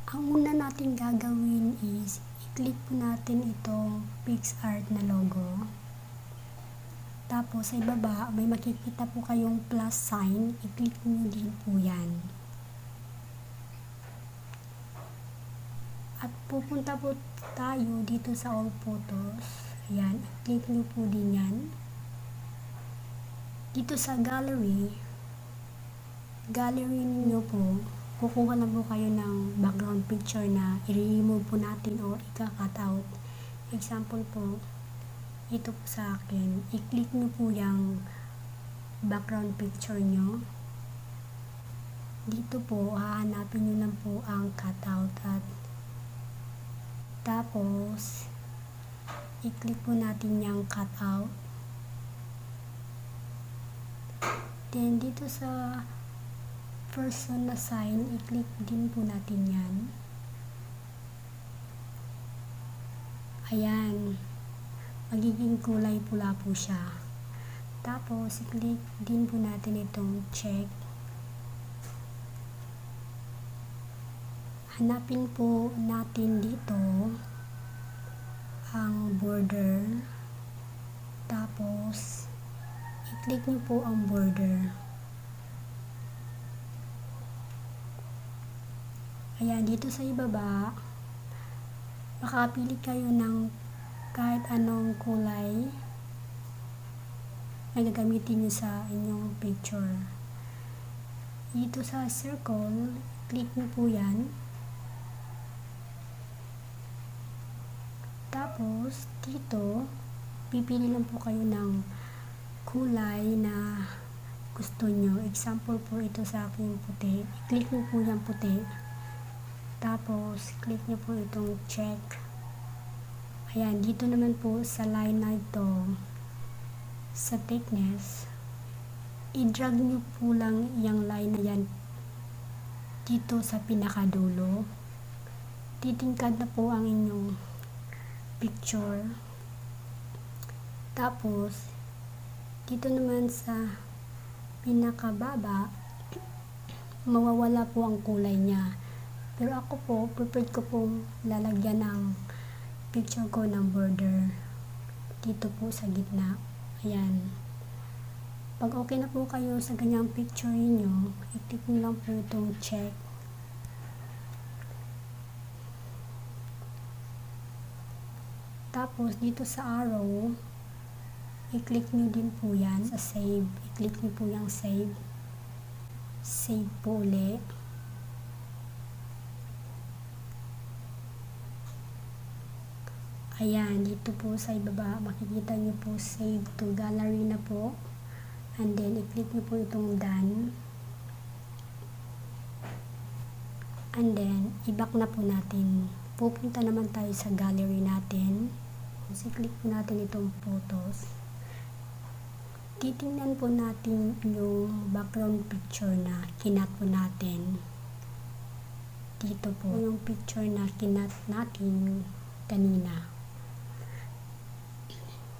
Ang una natin gagawin is i-click po natin itong PixArt na logo. Tapos sa ibaba may makikita po kayong plus sign, i-click nyo din po yan. At pupunta po tayo dito sa all photos. Ayan, i-click nyo po din yan. Dito sa gallery niyo po, kukuha na po kayo ng background picture na i-remove po natin o i-cut out. Example po, ito po sa akin, i-click nyo po yung background picture nyo. Dito po, hahanapin nyo lang po ang cut out at tapos i-click po natin yung cut out. Then dito sa person na sign, i-click din po natin yan. Ayan, magiging kulay pula po siya. Tapos i-click din po natin itong check. Hanapin po natin dito ang border. Tapos i-click nyo po ang border. Ayan, dito sa ibaba, makapili kayo ng kahit anong kulay na gagamitin nyo sa inyong picture. Dito sa circle, click nyo po yan. Tapos, dito, pipili lang po kayo ng kulay na gusto nyo. Example po ito sa aking puti. I-click nyo po yung puti. Tapos, click nyo po itong check. Ayan, dito naman po sa line na ito, sa thickness, i-drag nyo po lang yung line na yan dito sa pinakadulo. Titingkad na po ang inyong picture. Tapos, dito naman sa pinakababa, mawawala po ang kulay niya. Pero ako po, preferred ko pong lalagyan ng picture ko ng border dito po sa gitna. Ayan. Pag okay na po kayo sa ganyang picture niyo, i-click nyo lang po itong check. Tapos dito sa arrow, i-click nyo din po yan sa save. I-click nyo po yung save. Save po ulit. Ayan, dito po sa ibaba, makikita nyo po save to gallery na po. And then, i-click nyo po itong done. And then, i-back na po natin. Pupunta naman tayo sa gallery natin. So, i-click po natin itong photos. Titingnan po natin yung background picture na kinat po natin. Dito po yung picture na kinat natin kanina.